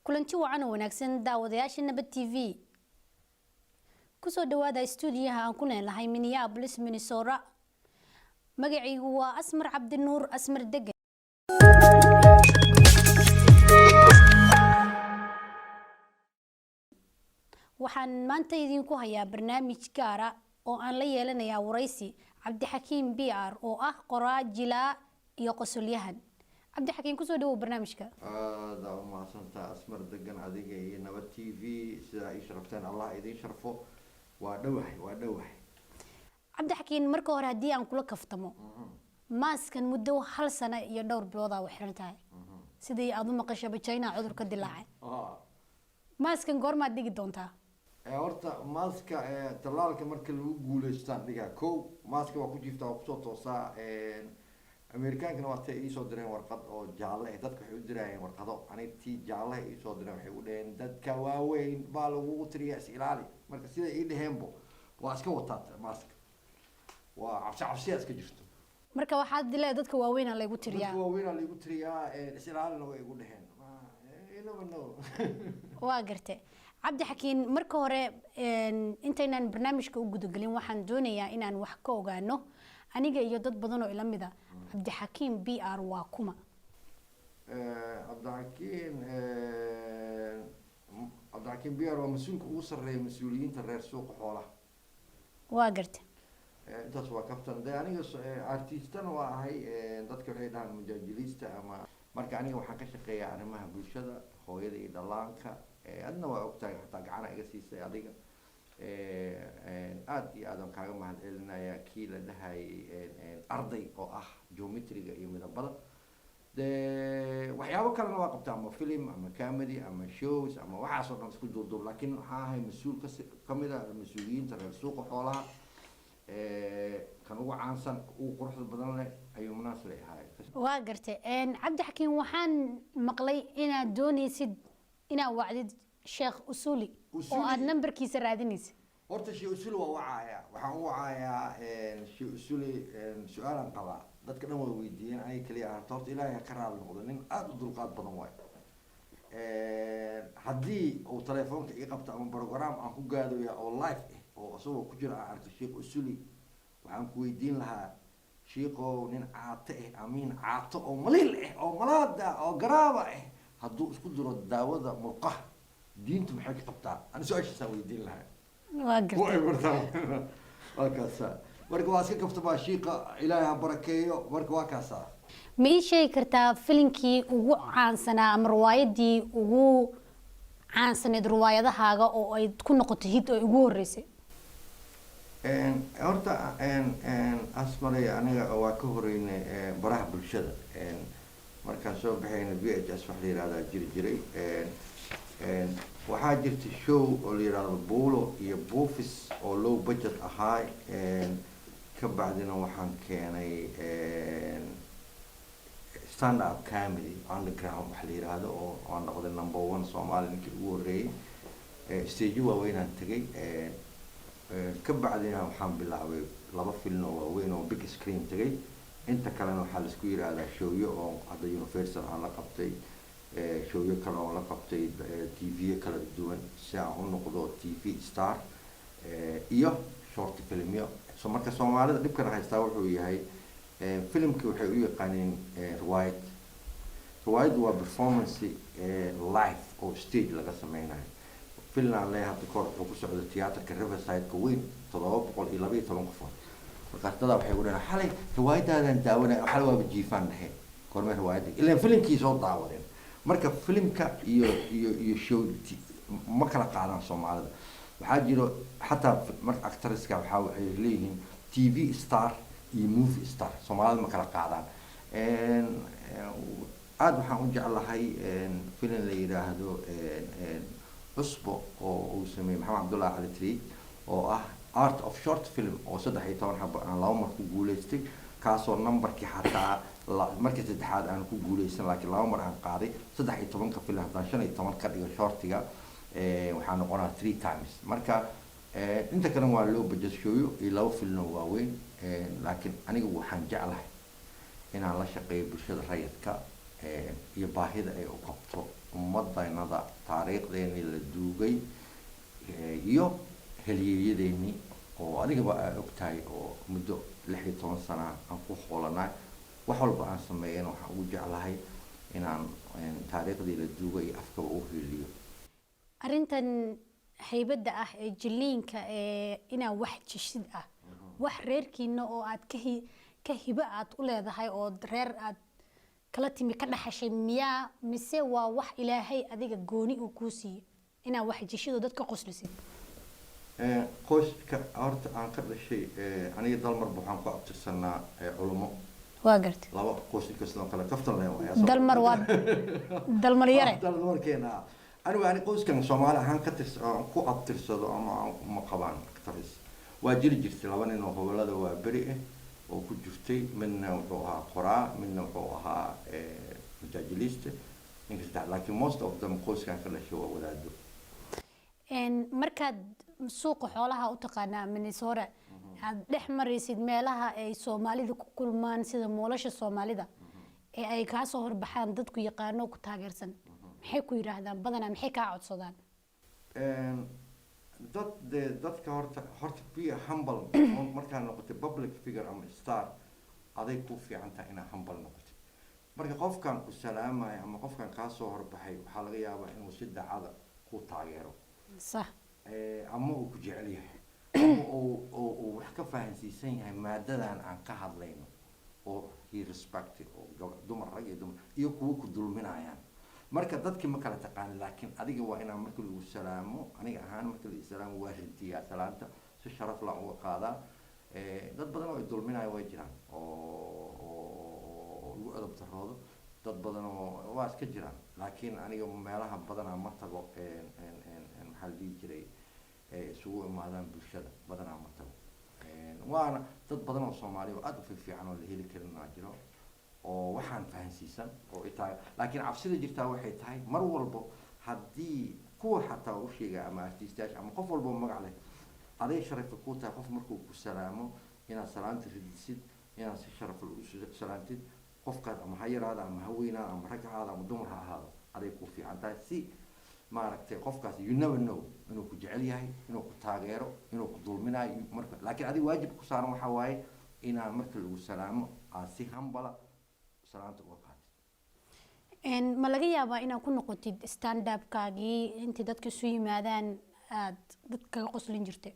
kulanti wacan oo wanaagsan daawadayaasha Nabad TV kusoo dhawaada stuudiyaha aan ku leenahay Minneapolis Minnesota magacaygu waa Asmar Cabdinuur Asmar Degan waxaan maanta idinku hayaa barnaamij gaar ah oo aan la yeelanayaa waraysi Cabdixakiin BR oo ah qoraa jilaa iyo qosolyahan Cabdixakiin kusoo dhawow barnaamijka هذا ما صنت أسمر دقن عذيقة نبات تي في سida ay sharafteen Allah idin sharfo waa dhawahay Cabdixakiin marka hore hadii aan kula kaftamo maaskan muddo hal sano iyo dhowr bilood ah xiran tahay sidii aad u maqashay China cudur ka dilaacay maaskan goorma dhigi doontaa horta maaska talaalka marka lagu guuleystaan dhiga kow maaska waa ku jiiftaa oo kusoo toosaa Amerikaankana waa tay soo direen warqad oo jaalle ah dadka waxay u dirayeen warqado anitii jaalle ay soo direen waxay u dhaheen dadka waaweyn baa lagu tiriyaa ilaali marka sida ay dhaheenbo waa iska wataa maaska waa cabsi iska jirto marka waxaad dilee dadka waaweyn aan lagu tiriyaa dadka waaweyn aan lagu tiriyaa ilaalina way ugu dhaheen waa gartay Cabdixakiin marka hore intaynan barnaamijka u gudagalin waxaan doonayaa inaan wax ka ogaano aniga iyo dad badan oo ila mid ah Cabdixakiin BR waa kuma Cabdixakiin BR waa mas'uulka ugu sareeya mas'uuliyiinta reer suuqa xoolaha waa gartay intaas waa kaftan aniga artistana waa ahay dadka waxay dhahaan mujaajiliista ama marka aniga waxaan ka shaqeeyaa arrimaha bulshada hooyada iyo dhalaanka adna waa ogtahay xataa gacana iga siisay adiga aad iyo aad aan kaaga mahadcelinayaa kii la dhahay arday oo ah geometriga iyo midabada waxyaabo kalena waa qabtaa ama film ama comedy ama shows ama waxaas oo dhan isku duuduub laakiin waxaan ahay mas-uul ka mid ah mas-uuliyiinta reer suuqa xoolaha kan ugu caansan ugu quruxda badan leh ayuu munaasib ahay waa gartay Cabdixakiin waxaan maqlay inaad doonaysid inaad wacdid Sheekh Usuli oo aad numberkiisa raadinaysid horta Sheekh Usuli waa wacaya waxaan u wacayaa Sheekh Usuli su'aalan qaba dadka dhan way weydiiyeen ay kaliya horta Ilaahay ka raali noqdo nin aad u dulqaad badan waay haddii uu telefoonka iga qabto ama program aan ku gaadooya oo live oo asagoo ku jira arko Sheekh Usuli waxaan ku weydiin lahaa sheekhow nin caate amiin caato oo malil oo malaada oo garaaba hadduu isku diro daawada murqaha diintu maxay ka qabtaa ana su'aashaas weydiin lahaa waa gartay waa kaasa marka waa iska kaftabaa sheekha Ilaahay ha barakeeyo marka waa kaasa ma ii sheegi kartaa filimkii ugu caansanaa ama riwaayadii ugu caansaneed riwaayadahaaga oo ay ku noqotay hit oo ugu horeysay horta asmaray aniga waa ka horeynay baraha bulshada markaan soo baxayna VHS wax la yiraahdo jiray waxaa jirtay show oo la yiraahdo Buulo iyo Buufis oo low budget ahaa ka bacdina waxaan keenay stand up comedy underground wax la yiraahdo oo aan noqday number 1 Soomaali ninkii ugu horeeyay stage waaweyn aan tagay ka bacdina waxaan bilaabay laba film oo waaweyn oo big screen tagay inta kalena waxaa la isku yiraahdaa showyo oo hadda Universal aan la qabtay showyo kale oo la qabtay TV kala duwan si aan u noqdo TV star iyo short filmyo soo marka Soomaalida dhibkan haystaa wuxuu yahay filimkii waxay u yaqaaneen riwaayad waa performance live oo stage laga sameynayo filan leh hadda kor wuxuu ku socdo tiyaatarka Riverside ka weyn 712 qof markaastada waxay u dhahaan xalay riwaayadaadan daawanay xalay waa jiifan dhahay kormeer riwaayad ilaa filimkii soo daawadeen marka filimka iyo show ma kala qaadaan Soomaalida waxaa jiro xataa marka actorska waxa ay leeyihiin TV star iyo movie star Soomaalida ma kala qaadaan aad waxaan u jeclahay filim la yiraahdo cusbo oo uu sameeyay Maxamed Cabdullaahi Cali Tiri oo ah art of short film oo 13 xabo aan laba mar ku guuleystay kaasoo numberkii xataa markii saddexaad aan ku guuleysan laakiin laba mar aan qaaday 13 ka film haddaan 15 ka dhigo shortiga waxaan noqonaa 3 times marka inta kale waa loo budget show iyo laba film waaweyn laakiin aniga waxaan jeclahay inaan la shaqeeyo bulshada rayidka iyo baahida ay u qabto ummadeenada taariikhdeennii la duugay iyo halyeeyadeennii oo adigaba aa ogtahay oo muddo 16 sana aan ku hoolanay wax walba aan sameeyeen waxaan ugu jeclahay inaan taariikhdii la duugay afkaba u heliyo arrintan haybadda ah ee jilliinka inaa wax jishid ah wax reerkiina oo aad ka hiba aad u leedahay oo reer aad kala timi ka dhaxashay miyaa mise waa wax ilaahay adiga gooni uu kuu siiyey inaa wax jishido dadka qoslisid qoyska horta aan ka dhashay aniga dalmar waxaan ku abtirsanaa culimo waa gartay laba qoys inkastoo kale kaftan leh dalmar waa dalmar yare dalmarkeena anigu ani qoyskan Soomaali ahaan ka tirsan ku abtirsado ama ma qabaan taris waa jiri jirtay laba nin oo gobolada waa bari oo ku jirtay midna wuxuu ahaa qoraa midna wuxuu ahaa mujaajiliste inkasta laakiin most of them qoyskan ka dhashay waa wadaado markaad suuqa xoolaha u taqaanaa Minnesota aad dhex maraysid meelaha ay Soomaalida ku kulmaan sida moolasha Soomaalida ee ay ka soo horbaxaan dadku yaqaano ku taageersan maxay ku yiraahdaan badanaa maxay ka codsadaan dadka horta be humble markaa noqotay public figure ama star aday ku fiican tahay inaa humble noqotay marka qofkan ku salaamay ama qofkan ka soo horbaxay waxa laga yaabaa inuu si daacad ku taageero صح ama uu ku jecel yahay ama uu wax ka fahansiisan yahay maadadan aan ka hadlayno oo he respected oo dumar rag iyo kuwa ku dulminayaan marka dadkii ma kala taqaan laakiin adiga waa inaan marka lagu salaamo aniga ahaan marka la salaamo waa rintiya salaanta si sharaf la uga qaadaa dad badan oo dulminaya way jiraan oo lagu adab taroodo dad badan oo waa iska jiraan laakiin aniga meelaha badan ma tago maxaa la dhihi jiray isugu imaadaan bulshada badanaa ma tago waana dad badan oo Soomaali oo aad u fiican oo la heli karin ma jiro oo waxaan fahansiisan oo itaa laakiin cabsida jirtaa waxay tahay mar walba haddii kuwa xataa u sheega ama artistayaasha ama qof walba magac leh aday sharaf ku tahay qof markuu ku salaamo inaad salaanta ridisid inaad si sharaf leh u salaantid qofkaad ama ha yaraada ama ha weynaada ama rag ha ahaado ama dumar ha ahaado aday ku fiican tahay si maaragtay qofkaas you never know inuu ku jecel yahay inuu ku taageero inuu ku dulminayo marka laakiin adiga waajib ku saaran waxa waaye inaa marka lagu salaamo aad si hambala salaanta uga qaatid ma laga yaabaa inaad ku noqotid stand up kaagii intii dadka isu yimaadaan aad dadka kaga qoslin jirtay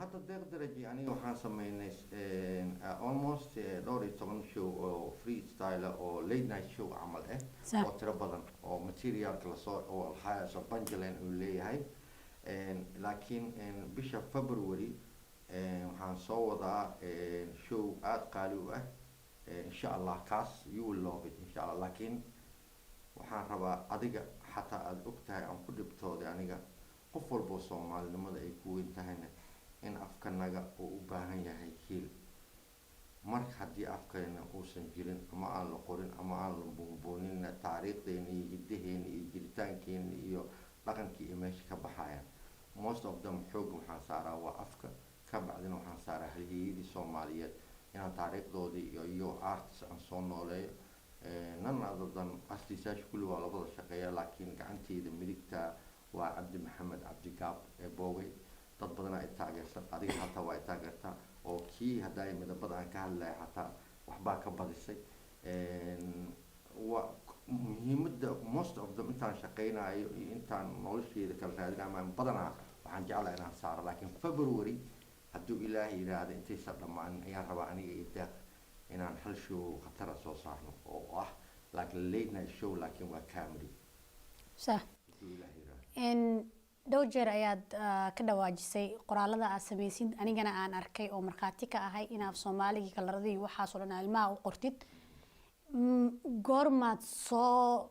hadda deeq daraji aniga waxaan sameynay almost dhowr iyo toban show oo freestyle oo late night show camal oo tiro badan oo materialka lasoo oo hayso Banjalen uu leeyahay laakiin bisha February waxaan soo wadaa show aad qaali u ah insha Allah kaas you will love it insha Allah laakiin waxaan rabaa adiga xataa aad ogtahay aan ku dhibtooday aniga qof walba Soomaalinimada ay ku weyn tahayna in afkanaga uu u baahan yahay hiil marka haddii afkeena uusan jirin ama aan la qorin ama aan la buunbuunin taariikhdeena iyo hiddaheena iyo jiritaankeena iyo dhaqankii iyo meesha ka baxaya most of them xoog waxaan saaraa waa afka ka bacdina waxaan saaraa halyeeyadii Soomaaliyeed inaan taariikhdoodii iyo arts aan soo nooleeyo nan adadan artistayaasha kulli waa labada shaqeeya laakiin gacanteeda midigta waa Cabdi Maxamed Cabdi Gaab boogay dad badan ay taageersan adiga hataa waa taageertaa oo kii haday midabada aan ka hadlay hataa waxba ka badisay waa muhiimada most of them intaan shaqeynayo intaan nolosheeda kala raadinayo badanaa waxaan jeclahay inaan saaro laakiin February hadduu Ilaahay yiraahdo intaysa dhamaan ayaan rabaa aniga iyo inaan hal show khatar soo saarno oo ah laakiin late night show laakiin waa comedy صح dhowr jeer ayaad ka dhawaajisay qoraalada aad samaysid anigana aan arkay oo markhaati ka ahay inaad Soomaaliga kalaradii waxaas oo dhan ilmaha u qortid goormaad soo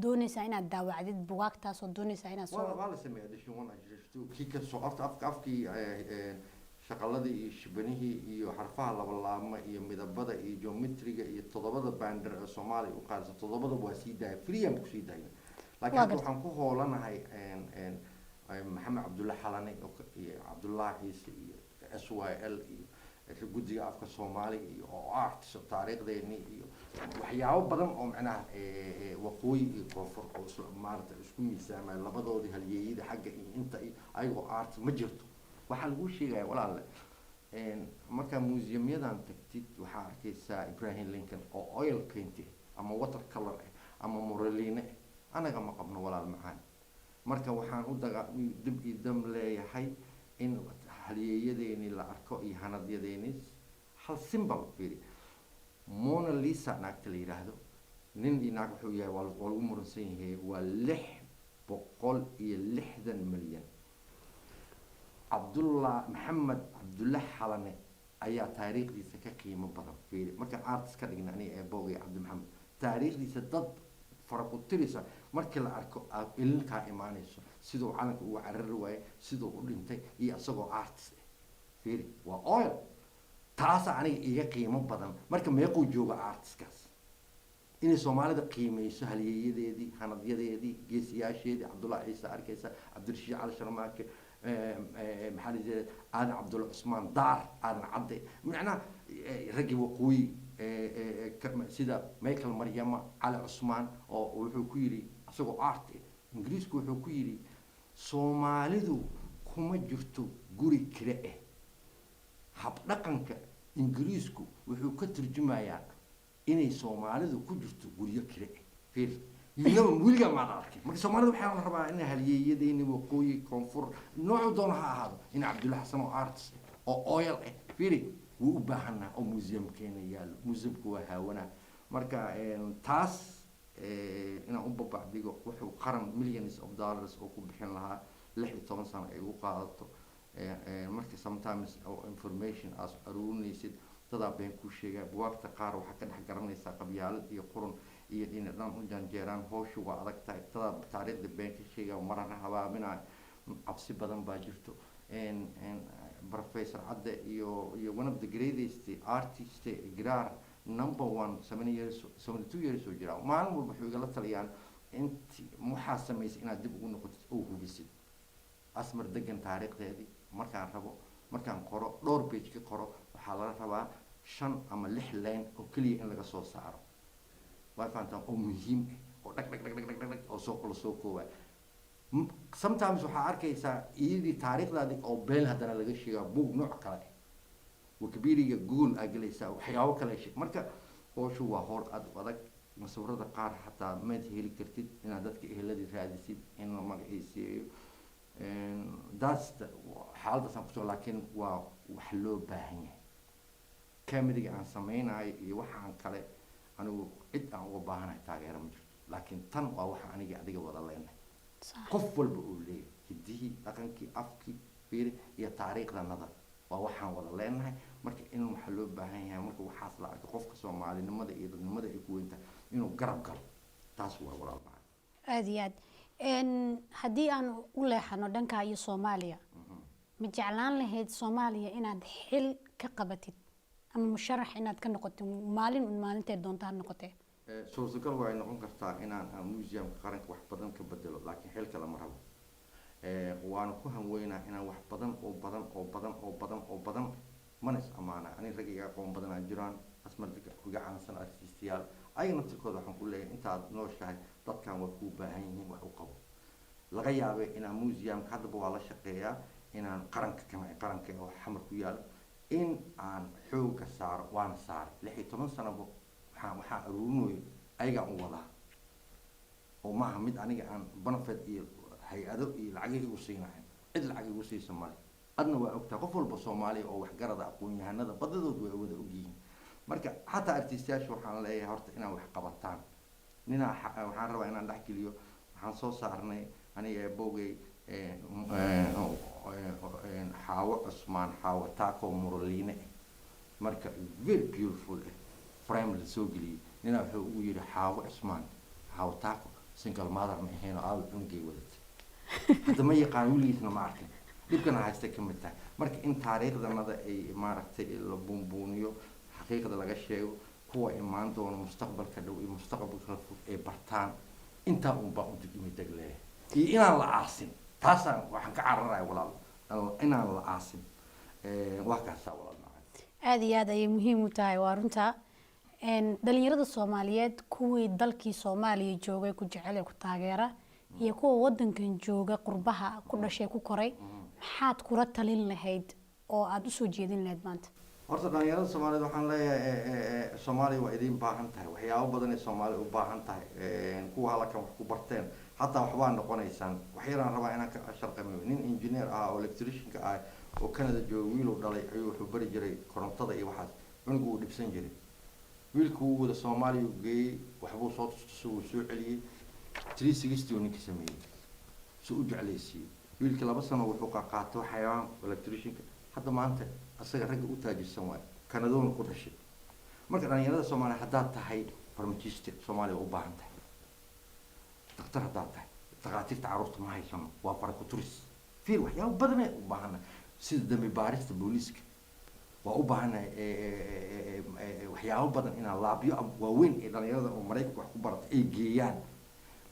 doonaysaa inaad daawacdid buugaagtaas oo doonaysaa inaad soo wala sameeyo edition 1 edition 2 kii ka soo afkii shaqaladii iyo shibanihi iyo xarfaha laba laabma iyo midabada iyo geometriga iyo todobada bander ee Soomaali u qaadso todobada waa sii daay freeam ku sii daay laakiin waxaan ku hoolanahay Maxamed Cabdulla Xalani iyo Cabdulla Ciise iyo SYL iyo guddiga afka soomaaliga iyo oo arts taariikhdeeni iyo waxyaabo badan oo macnaha waqooyi iyo koonfur oo isla maaragtay isku miisaamay labadoodii halyeeyada xagga iyo inta iyo ayagoo art ma jirto waxaa lagu sheegaya walaalle markaa museumyadan tagtid waxaa arkaysaa Ibrahim Lincoln oo oil painting ama water color ama muraline anaga ma qabno walaal macaan marka waxaan u dib iyo dam leeyahay in halyeeyadeeni la arko iyo hanadyadeeni hal symbol fiiri Mona Lisa naagta la yiraahdo nin iyo naag wuxuu yahay waa lagu muransan yahay waa 660 milyan Maxamed Cabdullah Xalane ayaa taariikhdiisa ka qiimo badan fiiri marka arts ka dhigna aniga boogay Cabdi Maxamed taariikhdiisa dad faraq u tirisa markii la arko ilka imaanayso sidoo calanka uu carari waayay sidoo u dhintay iyo asagoo artist fiiri waa oil taas aniga iga qiimo badan marka meequu jooga artistkaas inay Soomaalida qiimeyso halyeeyadeedii hanadyadeedii geesiyaasheedii Cabdullah Ciise arkaysa Cabdirashiid Cali Sharmaake maxaa aadan Cabdulla Cusmaan Daar aadan Cadde macnaha ragii waqooyi sida Michael Maryama Cali Cusmaan oo wuxuu ku yiri asagoo art Ingiriisku wuxuu ku yiri Soomaalidu kuma jirto guri kale hab dhaqanka Ingiriisku wuxuu ka turjumayaa inay Soomaalidu ku jirto guriyo kale fiir inaba wiliga ma arkin marka Soomaalidu waxay la rabaa in halyeeyadeeni waqooyi koonfur nooc doon ha ahaado in Cabdulla Xasan oo artist oo oil fiiri wuu u baahanaa oo museumkeena yaalo museumku waa haawana marka taas inaan u babacdigo wuxuu qaran millions of dollars oo ku bixin lahaa 16 sano ay u qaadato marka sometimes information as aruunaysid dada been ku sheegay buugta qaar waxa ka dhex garanaysa qabyaalad iyo qurun iyo dhinacaan u janjeeraan howshu waa adag tahay dada taariikhda been ka sheegay marana habaabina cabsi badan baa jirto Professor Adde iyo one of the greatest artists Grar number 1 72 years oo jira maalin walba wuxuu igala taliyaan intii waxaa sameysay inaad dib ugu noqoto oo hubisid asmar degan taariikhdeedii markaan qoro dhowr page ka qoro waxaa laga rabaa 5 ama 6 line oo kaliya in laga soo saaro waa faantaan oo muhiim oo dhag oo soo kooba sometimes waxaa arkaysaa iyadii taariikhdaadii oo been haddana laga sheegaa buug nooc kale Wikipedia Google agelaysaa waxyaabo kale sheeg marka howshu waa howl adag masawirada qaar xataa ma heli kartid inaad dadka eheladii raadisid in la magaciisiyo that's xaaladda san kusoo laakiin waa wax loo baahan yahay kameriga aan samaynayo iyo waxaan kale anigu cid aan uga baahanahay taageero ma jirto laakiin tan waa waxa aniga adiga wada leenahay qof walba uu leeyahay hidihii dhaqankii afkii fiiri iyo taariikhdanada waa waxaan wada leenahay marka in waxa loo baahan yahay marka waxaas la arko qofka Soomaalinimada iyo dadnimada ay ku weynta inuu garab galo taas waa walaal baa aad iyo aad haddii aan u leexano dhanka iyo Soomaaliya ma jeclaan lahayd Soomaaliya inaad xil ka qabatid ama musharax inaad ka noqoto maalinta doontaa noqotay suurtagal way noqon kartaa inaan museum qaranka wax badan ka bedelo laakiin xil kale ma rabo waan ku hanweynaa inaan wax badan manas amaana ani ragiga aqoon badan aan jiraan asmar uga caansan artistiyaal ay naftirkooda waxaan ku leeyahay intaad nooshahay dadkan waa ku baahan yihiin wax u qabo laga yaabay inaan museum hadaba waa la shaqeeyaa inaan qaranka oo xamar ku yaalo in aan xoog saaro waan saaray 16 sano waxaan aruurinayo ayaga u wadaa oo maaha mid aniga aan benefit iyo hay'ado iyo lacag igu siinahay cid lacag igu siisa male adna waa ogtaa qof walba Soomaali oo wax garada aqoon-yahanada badadood way wada ogyihiin marka xataa artistayaasha waxaan leeyahay horta inaan wax qabataan waxaan rabaa inaan dhex geliyo waxaan soo saarnay aniga boogay Xaawo Cusmaan Xaawo Taako Muraline marka very beautiful frame la soo geliyay nina wuxuu ugu yiri Xaawo Cusmaan Xaawo Taako single mother ma ahayn oo cunugay wadatay hadda ma yaqaan wiligiisna ma arkin dhibkana haysta ka mid tahay marka in taariikhdanada ay maaragtay la buunbuuniyo xaqiiqada laga sheego kuwa imaan doona mustaqbalka dhow iyo mustaqbalka fog ee bartaan inta uu baa u dib deglee iyo inaan la aasin taasaan waxaan ka cararayaa walaal inaan la aasin waa kaasa walaal aad iyo aad ayay muhiim u tahay waa runta dhalinyarada soomaaliyeed kuwii dalkii soomaaliya joogay ku jecel ee ku taageera iyo kuwa wadankan jooga qurbaha ku dhashay ku koray maxaad kula talin lahayd oo aad usoo jeedin lahayd maanta horta dhalinyarada soomaaliyeed waxaan leeyahay soomaaliya waa idiin baahan tahay waxyaabo badan ee soomaaliya u baahan tahay kuwa halkan wax ku barteen hataa waxbaa noqonaysaan waxyaraan rabaa inaan ka sharqamiyo nin engineer ah oo electricianka ah oo Canada jooga wiil uu dhalay ayuu wuxuu bari jiray korontada iyo waxaas cunugu uu dhibsan jiray wiilku uu wada Soomaaliya u geeyay waxbuu soo soo celiyay 360 uu ninka sameeyay soo u jeclaysiiyay wiilka 2 sano wuxuu qaatay xayawaan electricianka hadda maanta asaga rag u taajirsan waay Canada ku dhashay marka dhalinyarada Soomaaliya hadda tahay farmacist Soomaaliya u baahan tahay دكتور هذا تقاتير تعرفت معي شنو وافرق تورس في وحياة بدنا وباهنا سيد دمي باريس بوليسك وأوباهنا وحياة بدنا إن الله بيو وين إذا يرضى أمريكا وحكومة إيجيان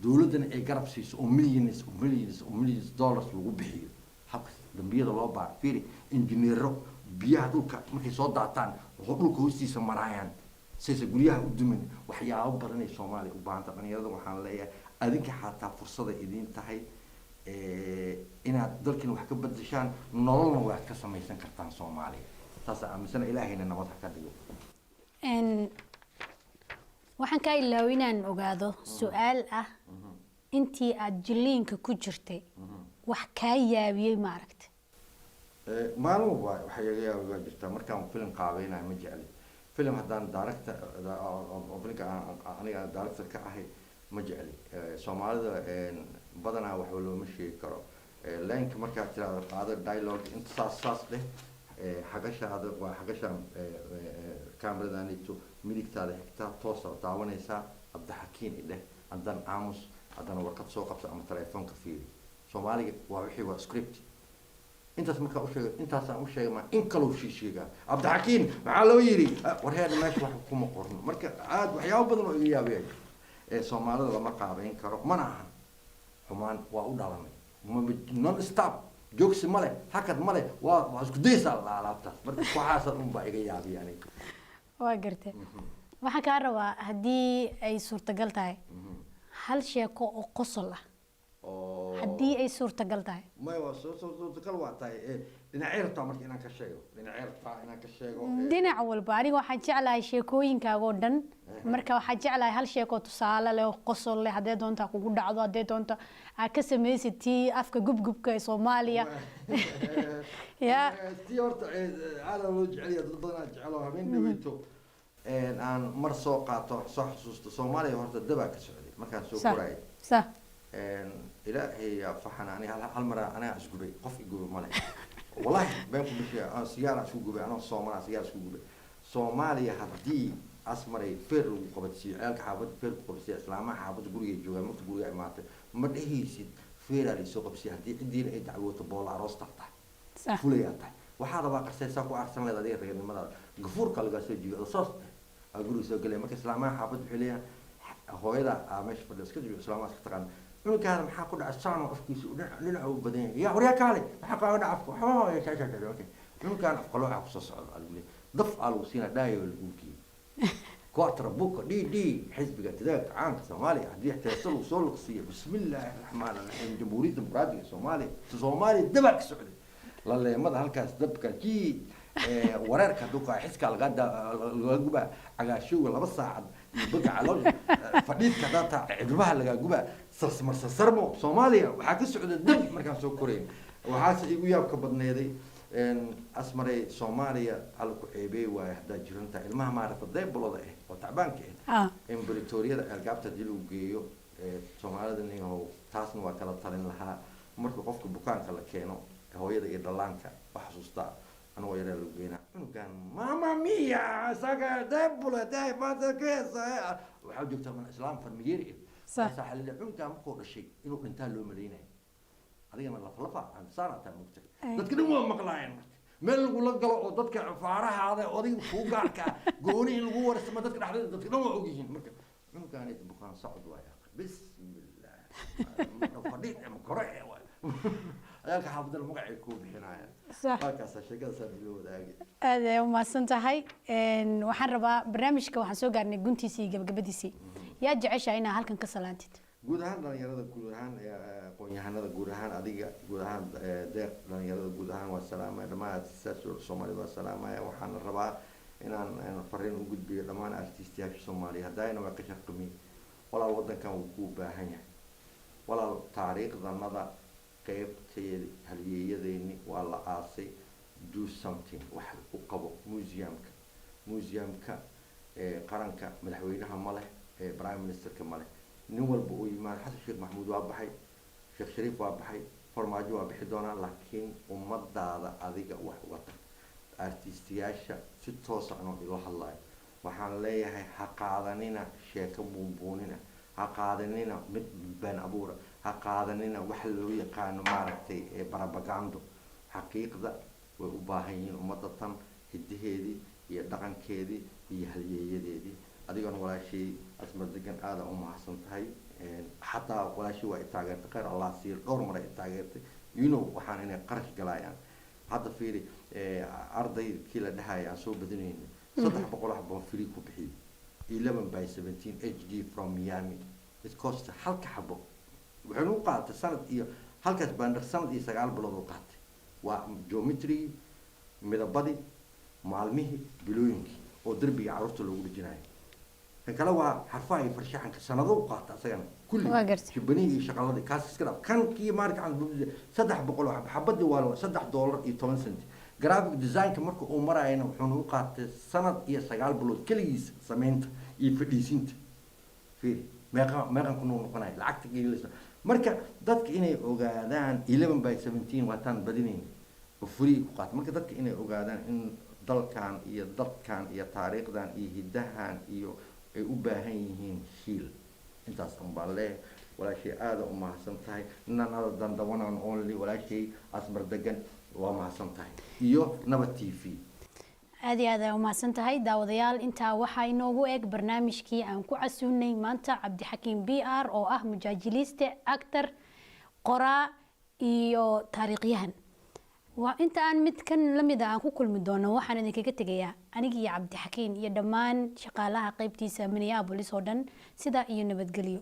دولتنا إيجاب سيس ومليونز دولار وبيحيو حق دمبيض الله بار فيري إنجنيرو بيهدوك مكي صوت داتان وحبلك هوستي سمرايان سيس قوليها قدومين وحياة بدنا الصومالي وباهنا تقني يرضى وحنا ليه adinka xataa fursada idin tahay inaad dalkan wax ka bedeshaan nololna waad ka samaysan kartaan Soomaaliya taas aaminsan ilaahayna nabad ka dhigo waxaan ka ilaaw inaan ogaado su'aal ah intii aad jiliinka ku jirtay wax ka yaabiyay ma aragtay maalmo waxa iga yaabay jirta markaan film qaabeynaa ma jecli film haddaan director aniga director ka ahay ما جعلي سومالي بدنا وحولو مشي كرو لينك مركا ترى هذا دايلوج انت صاص له حقشة هذا وحقشة كاميرا دانيتو ميلك تاعي حتى توصل تعاونيسا عبد الحكيم له عندنا عاموس عندنا ورقة سوق بس أم تليفون كفيل سومالي وحي وسكريبت انت اسمك وش انت اسمك شيء ما انكلو شيء عبد الحكيم معلو يري ورهذا ماشي واحد حكومة قرن مركا عاد وحياة بدنا إيجابية Soomaalida lama qaabeyn karo mana aha xumaan waa u dhalanay non stop joogsi male hakad male waa isku daysa laabta marka waxaas un baa iga yaabiyaan waa gartay waxa ka rabaa hadii ay suurtagal tahay hal sheeko oo qosol ah hadii ay suurtagal tahay ma waa suurtagal waa tahay dhinaceerta marka inaan ka sheego dhinac walba aniga waxaan jeclahay sheekooyinkaaga oo dhan marka waxaan jeclahay hal sheeko tusaale leh qosol leh hadee doonta kugu dhacdo hadee doonta aad ka sameysatay afka gubgubka ee Soomaaliya ya tii horta aad loo jeceliyo dad badan jecelo habeen dhaweyto aan mar soo qaato soo xasuusto Soomaaliya horta daba ka socday markaan soo koray صح إلهي فحنا أنا هل مرة أنا أسقبي قف يقول ماله والله بينكم مش أنا سيارة أسقبي أنا صومالي سيارة أسقبي صومالي هدي أسمري فر وقبتي عيالك حابد فر وقبتي إسلام حابد قولي جوا ما تقولي مات ما هي سيد فر اللي سوق بسي هدي عندي دعوة بول عروس تحت صح فلياتها وهذا بقى قصة ساكو أحسن لذا دير يعني ما غفور كالجا سجى الصوت أقول سوق لي ما كإسلام حابد حليا هو إذا مش بدرس كده إسلام أسكتكان إنه كان محاكود عشان وأفكيس ولنا وبدين يا وريا كالي محاكود عفو حوا يا شاشة كده أوكي إنه كان أفقلوا عفص قالوا لي ضف قالوا سينا دايو البوكي كواتر بوك دي حزب كذاك عام سومالي هدي احتياصل وصول قصية بسم الله الرحمن الرحيم جمهورية ديمقراطية سومالي دبك سعودي لا ماذا هالكاس دبك كي ورارك دوكا حس كالغدا الغبا عقاشو ولا بس ساعد بقى على فديد كذا تاع عبرها لقى جبا سرمو صوماليا وحاك السعود الدب مركان سو كورين وحاس يقول كبدنيدي ان اسمري صوماليا على كعيبي وحدا جيرانتا ilmaha maarata deeblooda oo tacbaanka in Pretoria algaabta dilu geeyo Soomaalida ninoo taasna waa kala talin lahaa marka qofka bukaanka la keeno hooyada iyo dhalaanka wax xasuusta أنا ويا لوجينا إنه كان ماما ميا ساقا دبلة داي ما تكيسة وحاول جبت من الإسلام فرميري صح صح اللي إنه كان مقول الشيء إنه كنتان لو ملينا هذه من لفلفة عن سنة مكتب تتكلموا مقلاين مل ولا قالوا ضدك فارها هذا أوري فوقك قوني الغور اسمه ضدك أحد تتكلموا عوجين مكتب إنه كان يتبقى صعد ويا بسم الله فديت مكرع ciyaalka xaafadana magacay kuu bixinayaan صح halkaasa sheekadaasaan ilo wadaagi aad ay u mahadsan tahay waxaan rabaa barnaamijka waxaan soo gaarnay guntiisii iyo gabagabadiisii yaa jeceshahay inaa halkan ka salaantid guud ahaan dhalinyarada guud ahaan aqoon-yahanada guud ahaan adiga guud ahaan deeq dhalinyarada guud ahaan waa salaamaya dhammaan soomaalida waa salaamaya waxaana rabaa inaan fariin u gudbiyo dhammaan artistiyaasha soomaaliya haddayna waa ka shaqami walaal wadankan wuu kuu baahan yahay walaal taariikhdanada qaybteedi halyeeyadeeni waa la aasay do something wax u qabo museumka qaranka madaxweynaha ma leh prime ministerka ma leh nin walba uu yimaado xasan sheekh maxamuud waa baxay sheekh shariif waa baxay farmaajo waa bixi doonaa laakiin ummadaada adiga wax uga tag artistiyaasha si toos ah inuu ilo hadlayo waxaan leeyahay ha qaadanina sheeko buunbuunina ha qaadanina mid been abuura ha qaadanina wax loo yaqaano maaragtay barabagando xaqiiqda way u baahan yihiin ummadda tan hidaheedii iyo dhaqankeedii iyo halyeeyadeedii adigana walaashay asmar degan aada u mahadsan tahay xataa walaashay waa i taageertay khayr allah siiyo dhowr mar ay taageertay waxaan inay qarash galayaan hadda fiiri ardaykii la dhahaya aan soo badinayno 300 xabon free ku bixiyay 11/17 HD from Miami it cost halka xabo wuxuu u qaatay sanad iyo halkaas bandar sanad iyo 9 bilood u qaatay waa geometry midabadi maalmihii bilooyinkii oo darbiga carruurta loogu dhijinayo kan kale waa xarfaha iyo farshaxanka sanado u qaata asagana kulli shibanihi iyo shaqaladii kaas iska dhaf kan kii marka aan 300 xabadii waa $3.10 graphic designka marka uu marayna wuxuu u qaatay sanad iyo 9 bilood kaligiis sameynta iyo fadhiisinta fiir meeqan ku noqonay lacagta geelisa marka dadka inay ogaadaan 11/17 waa tan badinayn oo free ku qaat marka dadka inay ogaadaan in dalkan iyo dadkan iyo taariikhdan iyo hidahan iyo ay u baahan yihiin shiil intaas baa leh walaashay aada u mahadsan tahay inanada dandawanan only walaashay asmar degan waa mahadsan tahay iyo nabad TV aad iyo aad u mahadsan tahay daawadayaal intaa waxaa inoogu eg barnaamijkii aan ku casuunay maanta cabdixakiin BR oo ah mujaajiliste actor qoraa iyo taariikhyahan inta aan mid kan lamid ah aan ku kulmi doono waxaan idinkaga tegayaa aniga iyo cabdixakiin iyo dhammaan shaqaalaha qaybtiisa Minneapolis oo dhan sida iyo nabadgelyo